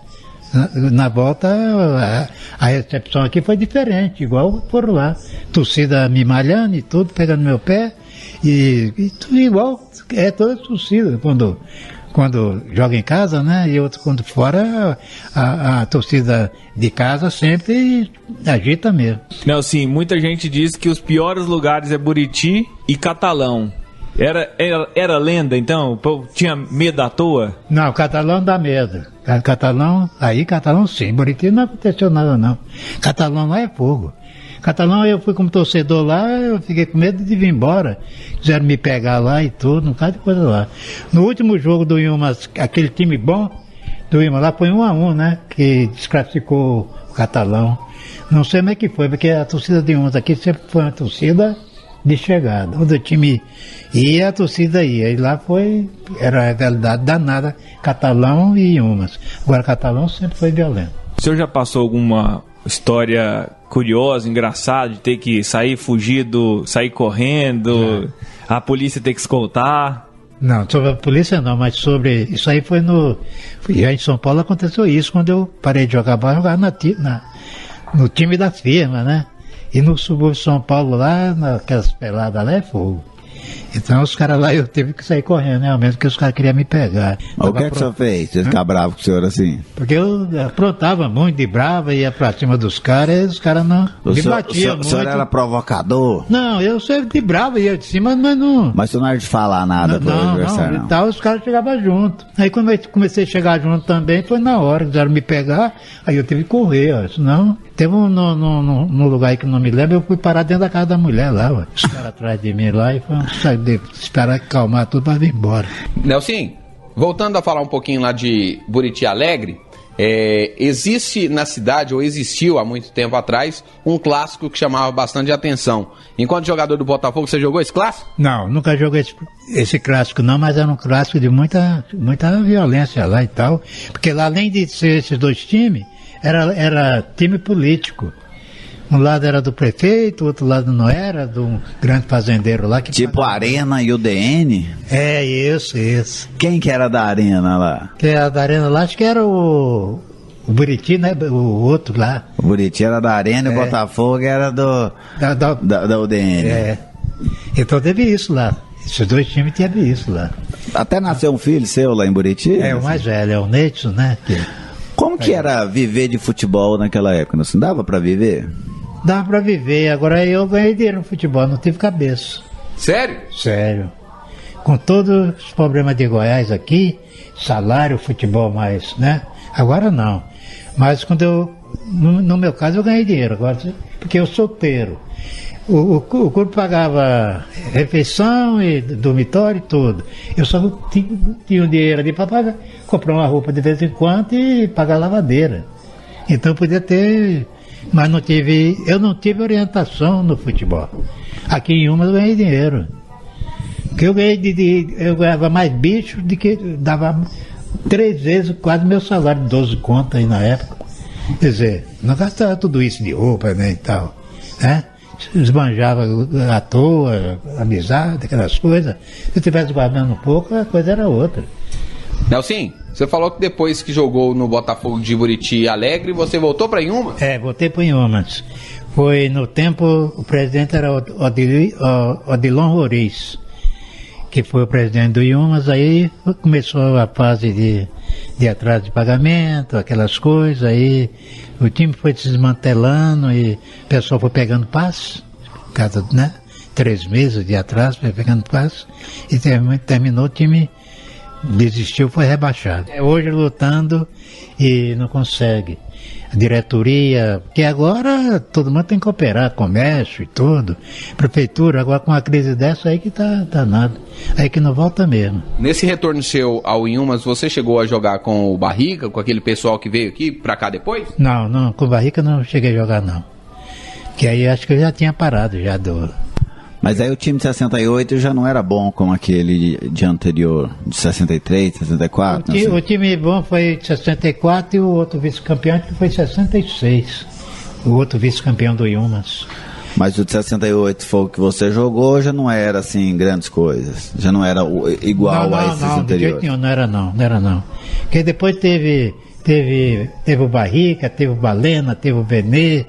S9: a recepção aqui foi diferente, igual por lá. Torcida me malhando e tudo, pegando meu pé, e tudo igual, é toda torcida, quando joga em casa, né, e outro quando fora, a torcida de casa sempre agita mesmo.
S10: Nelson, muita gente diz que os piores lugares é Buriti e Catalão. Era lenda, então? O povo tinha medo à toa?
S9: Não, Catalão dá medo. Catalão sim. Buriti não aconteceu nada, não. Catalão lá é fogo. Catalão, eu fui como torcedor lá, eu fiquei com medo de vir embora. Quiseram me pegar lá e tudo, um bocado de coisa lá. No último jogo do Inhumas, aquele time bom do Inhumas lá, foi 1-1, né? Que desclassificou o Catalão. Não sei como é que foi, porque a torcida do Inhumas aqui sempre foi uma torcida de chegada. Onde o time ia, a torcida ia. E lá era a realidade danada, Catalão e Inhumas. Agora, Catalão sempre foi violento.
S10: O senhor já passou alguma história curiosa, engraçada, de ter que sair fugido, sair correndo, a polícia ter que escoltar?
S9: Não, sobre a polícia não, mas sobre... Isso aí foi já em São Paulo aconteceu isso, quando eu parei de jogar bola, eu jogava no time da firma, né? E no subúrbio de São Paulo, lá, naquelas peladas lá, é fogo. Então os caras lá, eu tive que sair correndo, né? Ao menos que os caras queriam me pegar.
S11: O que é que o senhor fez? Você ficar bravo com o senhor assim?
S9: Porque eu aprontava muito de brava, ia pra cima dos caras, e os caras não me batiam muito.
S11: O senhor era provocador?
S9: Não, eu sempre de brava, ia de cima, mas não...
S11: Mas você não era de falar nada pro adversário, não?
S9: Então os caras chegavam junto. Aí quando eu comecei a chegar junto também, foi na hora, quiseram me pegar, aí eu tive que correr, ó, senão... Teve num lugar aí que não me lembro, eu fui parar dentro da casa da mulher lá, ó. Os caras atrás de mim lá e foi esperar acalmar tudo pra vir embora.
S8: Nelson, voltando a falar um pouquinho lá de Buriti Alegre, existe na cidade, ou existiu há muito tempo atrás, um clássico que chamava bastante atenção. Enquanto jogador do Botafogo, você jogou esse clássico?
S9: Não, nunca joguei esse clássico não, mas era um clássico de muita violência lá e tal, porque lá, além de ser esses dois times, era time político. Um lado era do prefeito, o outro lado não era, de um grande fazendeiro lá. Que
S11: tipo a Arena e o DN?
S9: É, isso.
S11: Quem que era da Arena lá?
S9: Quem era da Arena lá, acho que era o Buriti, né? O outro lá.
S11: O Buriti era da Arena e o Botafogo era da UDN.
S9: É. Então teve isso lá. Esses dois times teve isso lá.
S11: Até nasceu um filho seu lá em Buriti?
S9: É, o mais velho, é o Neidson, né?
S11: Como que era viver de futebol naquela época? Não dava pra viver?
S9: Dava pra viver, agora eu ganhei dinheiro no futebol, não tive cabeça.
S8: Sério?
S9: Sério. Com todos os problemas de Goiás aqui, salário, futebol mais, né? Agora não. Mas quando no meu caso eu ganhei dinheiro, agora, porque eu solteiro. O clube pagava refeição e dormitório e tudo. Eu só tinha um dinheiro ali para pagar, comprar uma roupa de vez em quando e pagar a lavadeira. Então eu podia ter... Mas eu não tive orientação no futebol. Aqui em Umas eu ganhei dinheiro. Porque eu ganhava mais bicho do que dava 3 vezes quase meu salário de 12 contas aí na época. Quer dizer, não gastava tudo isso de roupa, né, e tal, né? Esbanjava à toa, amizade, aquelas coisas. Se eu estivesse guardando um pouco, a coisa era outra.
S8: Nelson, você falou que depois que jogou no Botafogo de Buriti Alegre, você voltou para Inhumas?
S9: Voltei para Inhumas. Foi no tempo, o presidente era Odilon Roriz, que foi o presidente do Inhumas. Aí começou a fase de atraso de pagamento, aquelas coisas. Aí o time foi se desmantelando e o pessoal foi pegando passe, cada, né? 3 meses de atraso, foi pegando passe, e terminou o time... Desistiu, foi rebaixado. Hoje lutando e não consegue. A diretoria, porque agora todo mundo tem que operar, comércio e tudo. Prefeitura, agora com uma crise dessa aí que tá nada. Aí que não volta mesmo.
S8: Nesse retorno seu ao Inhumas, você chegou a jogar com o Barrica, com aquele pessoal que veio aqui pra cá depois?
S9: Não, com o Barrica não cheguei a jogar não. Que aí acho que eu já tinha parado já do...
S11: Mas aí o time de 68 já não era bom como aquele de anterior, de 63, 64?
S9: O time bom foi de 64 e o outro vice-campeão que foi 66. O outro vice-campeão do Inhumas.
S11: Mas o de 68 foi o que você jogou, já não era assim grandes coisas? Já não era igual a esses anteriores? Não, de jeito nenhum,
S9: não era não. Porque depois teve o Barrica, teve o Balena, teve o Benê,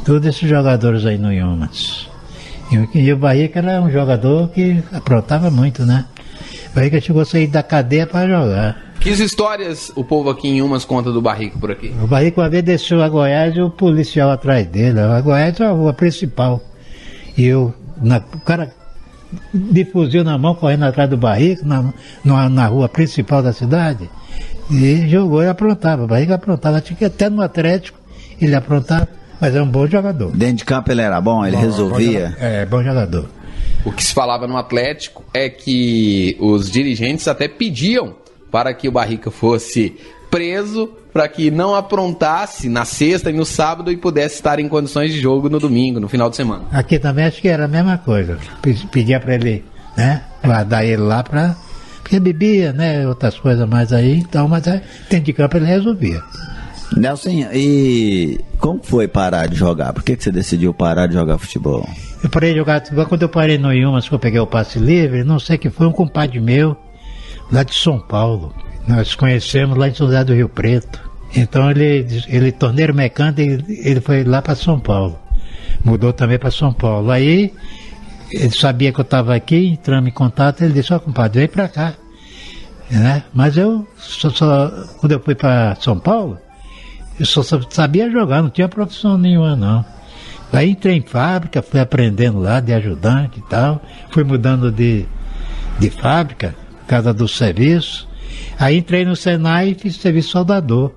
S9: todos esses jogadores aí no Inhumas. E o Barrica era um jogador que aprontava muito, né? O Barrica chegou a sair da cadeia para jogar.
S8: Que histórias o povo aqui em Inhumas conta do Barrica por aqui?
S9: O Barrica uma vez desceu a Goiás e o policial atrás dele. A Goiás é a rua principal. E o cara de fuzil na mão, correndo atrás do Barrica, na rua principal da cidade. E jogou e aprontava. O Barrica aprontava. Tinha que até no Atlético ele aprontava. Mas é um bom jogador.
S11: Dentro de campo ele era bom? Ele resolvia?
S9: Bom jogador.
S8: O que se falava no Atlético é que os dirigentes até pediam para que o Barrica fosse preso, para que não aprontasse na sexta e no sábado e pudesse estar em condições de jogo no domingo, no final de semana.
S9: Aqui também acho que era a mesma coisa. Pedia para ele, né, guardar ele lá para... Porque bebia, né, outras coisas mais aí, então, mas dentro de campo ele resolvia.
S11: Nelson, e como foi parar de jogar? Por que você decidiu parar de jogar futebol?
S9: Eu parei de jogar futebol quando eu parei no Inhumas, que eu peguei o passe livre, não sei que foi um compadre meu, lá de São Paulo. Nós conhecemos lá em São José do Rio Preto. Então ele torneiro mecânico, ele foi lá para São Paulo. Mudou também para São Paulo. Aí ele sabia que eu estava aqui, entramos em contato, ele disse, compadre, vem para cá. Né? Mas eu, quando eu fui para São Paulo, eu só sabia jogar, não tinha profissão nenhuma não. Aí entrei em fábrica, fui aprendendo lá de ajudante e tal, fui mudando de fábrica, por causa do serviço. Aí entrei no Senai e fiz serviço soldador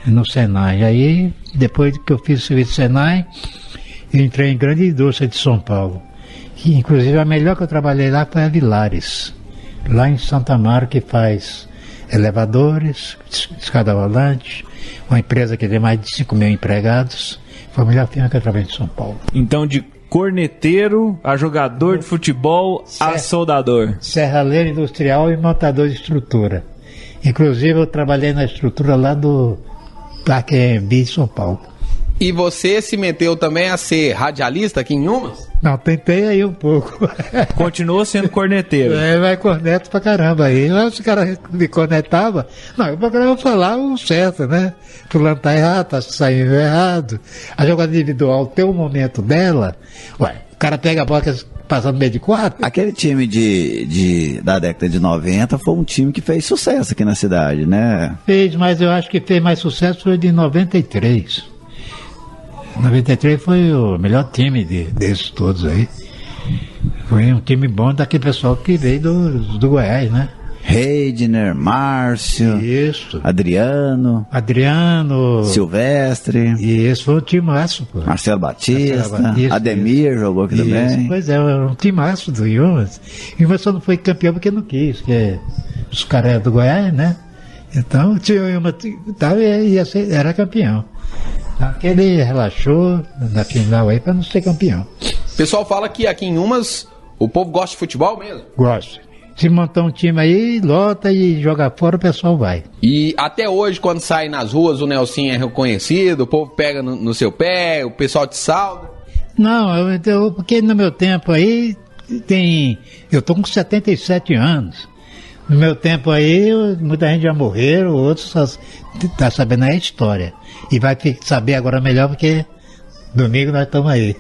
S9: no Senai. Aí, depois que eu fiz o serviço do Senai, eu entrei em grande indústria de São Paulo. E, inclusive, a melhor que eu trabalhei lá foi a Vilares, lá em Santa Amaro, que faz elevadores, escada rolante, uma empresa que tem mais de 5 mil empregados. Foi a melhor firma que eu trabalhei em São Paulo.
S10: Então, de corneteiro a jogador de futebol a soldador.
S9: Serralheiro industrial e montador de estrutura. Inclusive, eu trabalhei na estrutura lá do Parque Embi, São Paulo.
S8: E você se meteu também a ser radialista aqui em Umas?
S9: Não, tentei aí um pouco.
S10: Continuou sendo corneteiro.
S9: Vai corneto pra caramba aí. Os caras me cornetavam. Não, eu procurava falar o certo, né? Fulano tá errado, tá saindo errado. A jogada individual tem um momento dela. Ué, o cara pega a bola passando no meio de quatro.
S11: Aquele time da década de 90 foi um time que fez sucesso aqui na cidade, né?
S9: Fez, mas eu acho que fez mais sucesso foi de 93. 93 foi o melhor time desses todos aí. Foi um time bom daquele pessoal que veio do Goiás, né?
S11: Reidner, Márcio,
S9: isso.
S11: Adriano,
S9: Silvestre. E esse foi um timaço, pô.
S11: Marcelo Batista, Ademir jogou aqui também.
S9: Pois é, um timaço do Yumas. E o só não foi campeão porque não quis, porque os caras eram do Goiás, né? Então o Yumas era campeão. Ele relaxou na final aí para não ser campeão.
S8: O pessoal fala que aqui em Umas o povo gosta de futebol mesmo?
S9: Gosta. Se montar um time aí, lota e joga fora, o pessoal vai.
S8: E até hoje, quando sai nas ruas, o Nelsinho é reconhecido, o povo pega no seu pé, o pessoal te salva?
S9: Não, porque no meu tempo aí, eu tô com 77 anos. No meu tempo aí, muita gente já morreu, outros só tá sabendo a história. E vai saber agora melhor, porque domingo nós estamos aí.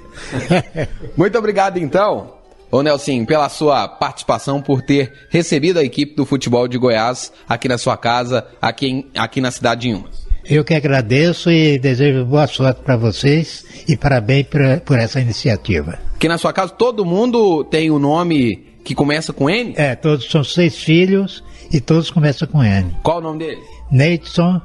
S8: Muito obrigado, então, ô Nelsinho, pela sua participação, por ter recebido a equipe do futebol de Goiás aqui na sua casa, aqui na cidade de Umas.
S9: Eu que agradeço e desejo boa sorte para vocês e parabéns por essa iniciativa.
S8: Aqui na sua casa todo mundo tem o nome que começa com N?
S9: É, todos são 6 filhos e todos começam com N.
S8: Qual o nome dele?
S9: Neidson,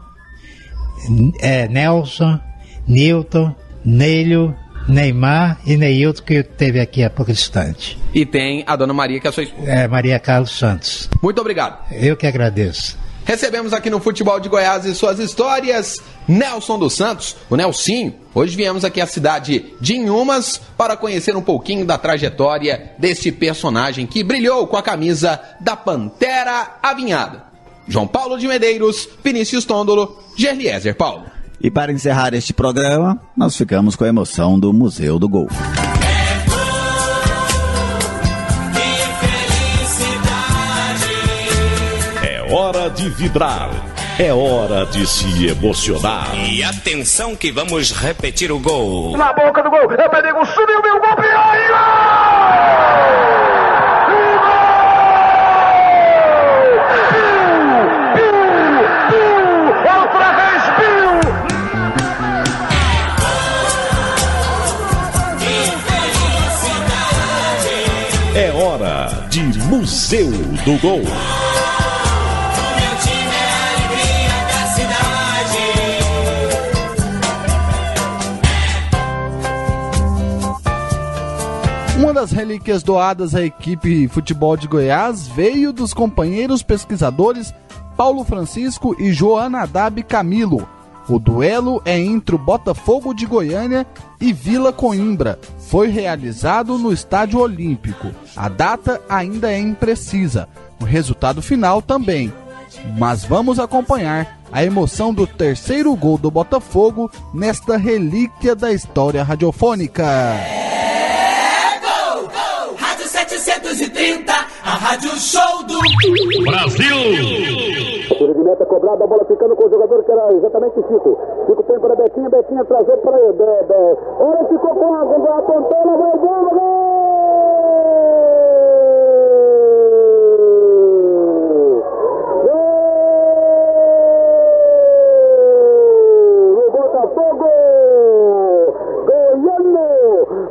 S9: Nelson, Newton, Neilio, Neymar e Neilton, que teve aqui há pouco distante.
S8: E tem a dona Maria, que é a sua esposa.
S9: Maria Carlos Santos.
S8: Muito obrigado.
S9: Eu que agradeço.
S8: Recebemos aqui no Futebol de Goiás e suas histórias, Nelson dos Santos, o Nelsinho. Hoje viemos aqui à cidade de Inhumas para conhecer um pouquinho da trajetória deste personagem que brilhou com a camisa da Pantera Avinhada. João Paulo de Medeiros, Vinícius Tondolo, Gerliezer Paulo.
S11: E para encerrar este programa, nós ficamos com a emoção do Museu do Gol.
S2: Hora de vibrar, é hora de se emocionar.
S3: E atenção que vamos repetir o gol.
S1: Na boca do gol, é Perigo, subiu, meu gol, e gol! Outra vez,
S2: É hora de Museu do Gol.
S7: Uma das relíquias doadas à equipe Futebol de Goiás veio dos companheiros pesquisadores Paulo Francisco e Joana Dab Camilo. O duelo é entre o Botafogo de Goiânia e Vila Coimbra. Foi realizado no Estádio Olímpico. A data ainda é imprecisa. O resultado final também. Mas vamos acompanhar a emoção do terceiro gol do Botafogo nesta relíquia da história radiofônica.
S3: 730, a Rádio Show do
S1: Brasil! Tiro de meta cobrado, a bola ficando com o jogador que era exatamente Chico. Chico tem para Betinha, Betinha trazer para ele. Ora ficou com a ponteira, vai gol!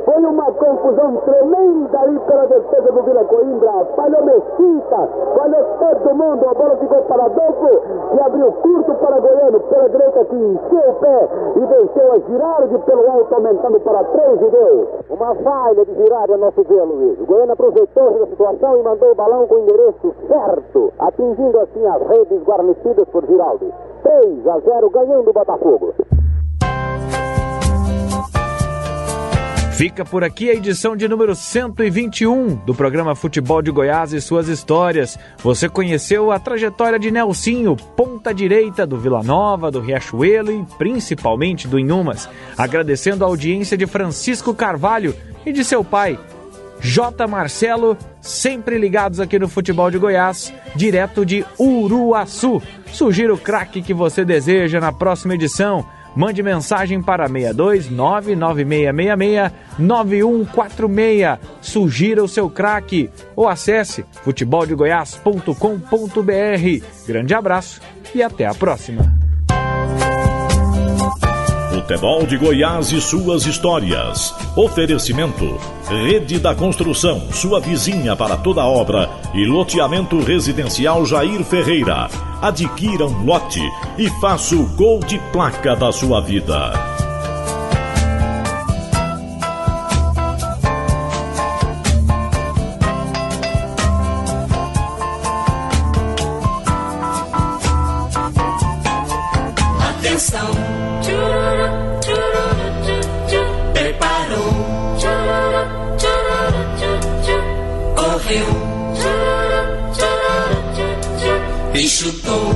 S1: Foi uma confusão tremenda aí pela defesa do Vila Coimbra. Falhou Mesquita, falhou todo mundo. A bola ficou para Adolfo e abriu curto para Goiano. Pela direita que encheu o pé e venceu a Girardi pelo alto, aumentando para 3 e deu. Uma falha de Girardi a nosso ver, Luiz. O Goiano aproveitou-se da situação e mandou o balão com o endereço certo, atingindo assim as redes guarnecidas por Giraldi. 3-0 ganhando o Botafogo.
S6: Fica por aqui a edição de número 121 do programa Futebol de Goiás e suas histórias. Você conheceu a trajetória de Nelsinho, ponta direita do Vila Nova, do Riachuelo e principalmente do Inhumas. Agradecendo a audiência de Francisco Carvalho e de seu pai, J. Marcelo, sempre ligados aqui no Futebol de Goiás, direto de Uruaçu. Sugira o craque que você deseja na próxima edição. Mande mensagem para 62996669146. Sugira o seu craque ou acesse futeboldegoias.com.br. Grande abraço e até a próxima.
S2: Futebol de Goiás e suas histórias. Oferecimento: Rede da Construção, sua vizinha para toda obra, e loteamento residencial Jair Ferreira. Adquira um lote e faça o gol de placa da sua vida.
S3: Atenção, preparou, correu e chutou.